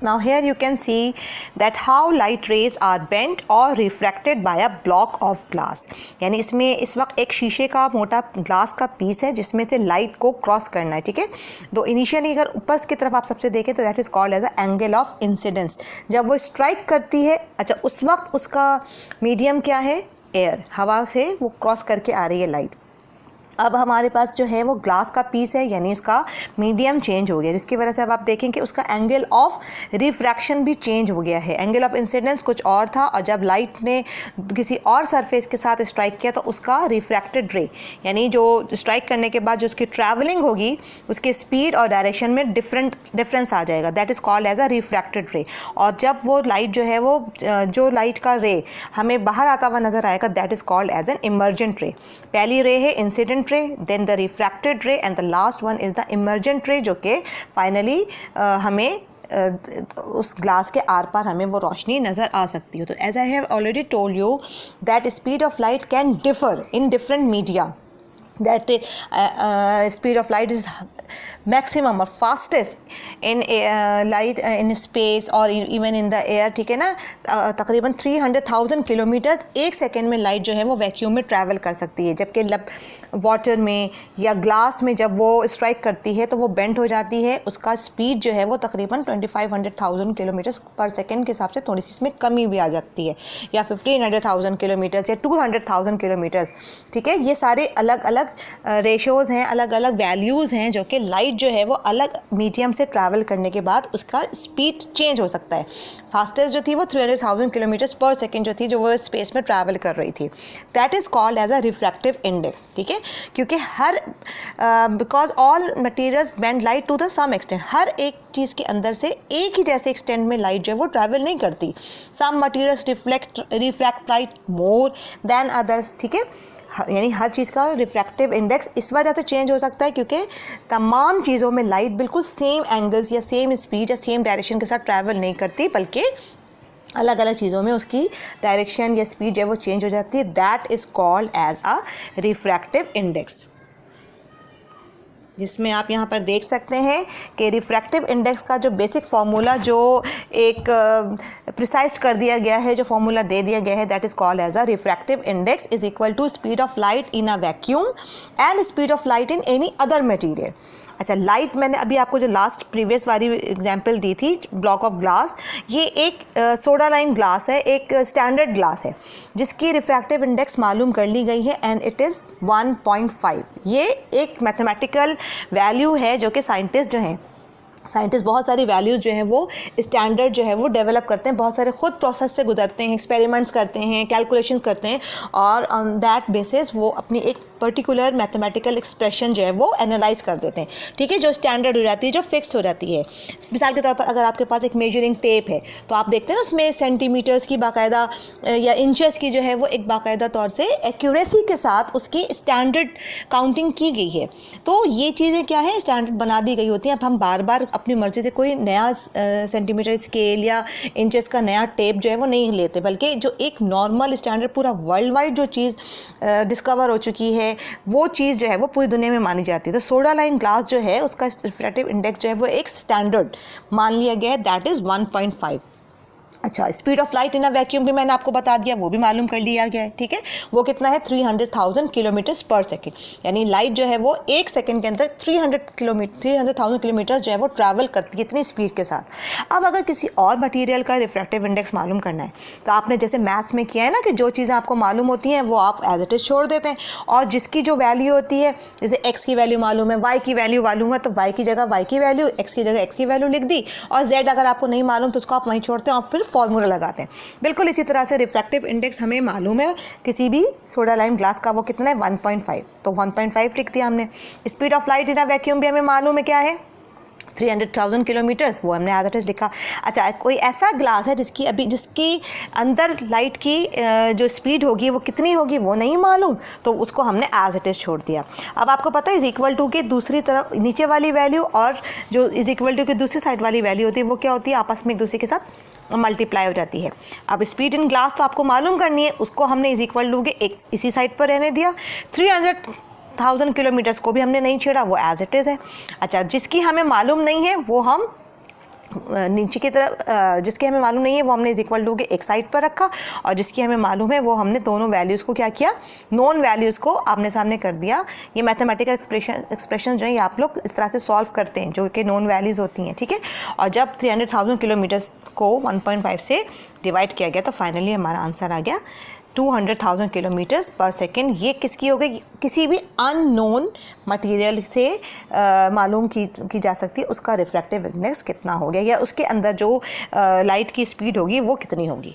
Now here you can see that how light rays are bent or refracted by a block of glass. यानी इसमें इस वक्त एक शीशे का मोटा ग्लास का पीस है जिसमें से लाइट को क्रॉस करना है, ठीक है। तो इनिशियली अगर ऊपर की तरफ आप सबसे देखें तो that is called as a angle of incidence. जब वो स्ट्राइक करती है, अच्छा, उस वक्त उसका मीडियम क्या है? एयर, हवा से वो क्रॉस करके आ रही है लाइट। अब हमारे पास जो है वो ग्लास का पीस है, यानी उसका मीडियम चेंज हो गया, जिसकी वजह से अब आप देखें कि उसका एंगल ऑफ रिफ्रैक्शन भी चेंज हो गया है। एंगल ऑफ इंसिडेंस कुछ और था और जब लाइट ने किसी और सरफेस के साथ स्ट्राइक किया तो उसका रिफ्रैक्टेड रे, यानी जो स्ट्राइक करने के बाद जो उसकी ट्रैवलिंग होगी उसके स्पीड और डायरेक्शन में डिफरेंस आ जाएगा, that is called as a refracted ray. और जब वो लाइट जो है वो जो लाइट का रे हमें बाहर आता हुआ नज़र आएगा, that is called as an emergent ray. पहली रे है incident ray, then the refracted ray and the last one is the emergent ray, जो कि finally हमें उस ग्लास के आर पार हमें वो रोशनी नज़र आ सकती है। तो as I have already told you that speed of light can differ in different media, that speed of light is maximum or fastest in light in space or even in the air, ठीक है ना। तकरीबन 300,000 kilometres एक second में light जो है वो vacuum में ट्रैवल कर सकती है, जबकि वाटर में या ग्लास में जब वो स्ट्राइक करती है तो वो बेंड हो जाती है, उसका स्पीड जो है वो तकरीबन 2500,000 किलोमीटर्स पर सेकेंड के हिसाब से थोड़ी सी इसमें कमी भी आ सकती है, या 1500,000 किलोमीटर्स या 200,000 किलोमीटर्स, ठीक है। ये सारे अलग अलग रेशोज़ हैं, अलग अलग वैल्यूज़ हैं, जो कि लाइट जो है वो अलग मीडियम से ट्रैवल करने के बाद उसका स्पीड चेंज हो सकता है। फास्टेस्ट जो थी वो 300,000 किलोमीटर्स पर सेकेंड जो थी, जो वो स्पेस में ट्रैवल कर रही थी, that is called as a refractive index, ठीक है। क्योंकि हर because all materials bend light to the some extent, हर एक चीज़ के अंदर से एक ही जैसे एक्सटेंट में लाइट जो है वो ट्रैवल नहीं करती। Some materials refract light more than others, ठीक है। यानी हर चीज़ का रिफ्रैक्टिव इंडेक्स इस वजह से चेंज हो सकता है क्योंकि तमाम चीज़ों में लाइट बिल्कुल सेम एंगल्स या सेम स्पीड या सेम डायरेक्शन के साथ ट्रैवल नहीं करती, बल्कि अलग अलग चीज़ों में उसकी डायरेक्शन या स्पीड जो है वो चेंज हो जाती है। That is called as a refractive index, जिसमें आप यहाँ पर देख सकते हैं कि रिफ्रैक्टिव इंडेक्स का जो बेसिक फार्मूला जो एक प्रिसाइज कर दिया गया है, जो फार्मूला दे दिया गया है, that is called as a refractive index is equal to speed of light in a vacuum and speed of light in any other material. अच्छा, लाइट मैंने अभी आपको जो लास्ट प्रीवियस वाली एग्जांपल दी थी, ब्लॉक ऑफ ग्लास, ये एक सोडा लाइन ग्लास है, एक स्टैंडर्ड ग्लास है जिसकी रिफ्रैक्टिव इंडेक्स मालूम कर ली गई है एंड इट इज़ 1.5। ये एक मैथमेटिकल वैल्यू है जो कि साइंटिस्ट जो हैं, साइंटिस्ट बहुत सारी वैल्यूज़ जो हैं वो स्टैंडर्ड जो है वो डेवलप करते हैं, बहुत सारे खुद प्रोसेस से गुजरते हैं, एक्सपेरिमेंट्स करते हैं, कैलकुलेशंस करते हैं और ऑन दैट बेसिस वो अपनी एक पर्टिकुलर मैथमेटिकल एक्सप्रेशन जो है वो एनालाइज कर देते हैं, ठीक है, जो स्टैंडर्ड हो जाती है, जो फिक्स हो जाती है। मिसाल के तौर पर अगर आपके पास एक मेजरिंग टेप है तो आप देखते हैं ना उसमें सेंटीमीटर्स की बाकायदा या इंचेस की जो है वो एक बाकायदा तौर से एक्यूरेसी के साथ उसकी स्टैंडर्ड काउंटिंग की गई है। तो ये चीज़ें क्या है, स्टैंडर्ड बना दी गई होती हैं। अब हम बार बार अपनी मर्ज़ी से कोई नया सेंटीमीटर स्केल या इंचेस का नया टेप जो है वो नहीं लेते, बल्कि जो एक नॉर्मल स्टैंडर्ड पूरा वर्ल्ड वाइड जो चीज़ डिस्कवर हो चुकी है वो चीज़ जो है वो पूरी दुनिया में मानी जाती है। तो सोडा लाइन ग्लास जो है उसका रिफ्रैक्टिव इंडेक्स जो है वो एक स्टैंडर्ड मान लिया गया है, दैट इज़ 1.5। अच्छा, speed of light in a vacuum भी मैंने आपको बता दिया, वो भी मालूम कर लिया गया है, ठीक है। वो कितना है, 300,000 किलोमीटर्स पर सेकेंड, यानी लाइट जो है वो एक सेकेंड के अंदर 300,000 किलोमीटर्स जो है वो ट्रैवल करती है इतनी स्पीड के साथ। अब अगर किसी और मटेरियल का रिफ्रैक्टिव इंडेक्स मालूम करना है तो आपने जैसे मैथ्स में किया है ना कि जो चीज़ें आपको मालूम होती हैं वो आप एज इट इज़ छोड़ देते हैं, और जिसकी जो वैल्यू होती है, जैसे एक्स की वैल्यू मालूम है, वाई की वैल्यू मालूम है, तो वाई की जगह वाई की वैल्यू, एक्स की जगह एक्स की वैल्यू लिख दी, और जेड अगर आपको नहीं मालूम तो उसको आप वहीं छोड़ते हैं और फिर फॉर्मूला लगाते हैं। बिल्कुल इसी तरह से रिफ्रैक्टिव इंडेक्स हमें मालूम है किसी भी सोडा लाइन ग्लास का, वो कितना है, 1.5, तो 1.5 लिख दिया हमने। Speed of light in a vacuum भी हमें मालूम है क्या है, 300,000 किलोमीटर्स, वो हमने एज इट इज़ लिखा। अच्छा, कोई ऐसा ग्लास है जिसकी अंदर लाइट की जो स्पीड होगी वो कितनी होगी वो नहीं मालूम, तो उसको हमने एज इट इज़ छोड़ दिया। अब आपको पता है इज़ इक्वल टू के दूसरी तरफ नीचे वाली वैल्यू और जो इज़ इक्वल टू की दूसरी साइड वाली वैल्यू होती है वो क्या होती है, आपस में एक दूसरे के साथ मल्टीप्लाई हो जाती है। अब स्पीड इन ग्लास तो आपको मालूम करनी है, उसको हमने इज़ इक्वल टू के एक इसी साइड पर रहने दिया। 300,000 किलोमीटर्स को भी हमने नहीं छेड़ा, वो एज इट इज़ है। अच्छा, जिसकी हमें मालूम नहीं है वो हम नीचे की तरफ जिसकी हमें मालूम नहीं है वो हमने इज इक्वल टू के एक साइड पर रखा, और जिसकी हमें मालूम है वो हमने दोनों वैल्यूज़ को क्या किया, नॉन वैल्यूज़ को आमने सामने कर दिया। ये मैथमेटिकल एक्सप्रेशन जो है ये आप लोग इस तरह से सॉल्व करते हैं, जो कि नॉन वैल्यूज़ होती हैं, ठीक है। और जब 300,000 किलोमीटर्स को 1.5 से डिवाइड किया गया तो फाइनली हमारा आंसर आ गया 200,000 किलोमीटर्स पर सेकेंड। ये किसकी हो गई, किसी भी अननोन मटेरियल से मालूम की जा सकती है उसका रिफ्रैक्टिव इंडेक्स कितना हो गया, या उसके अंदर जो लाइट की स्पीड होगी वो कितनी होगी।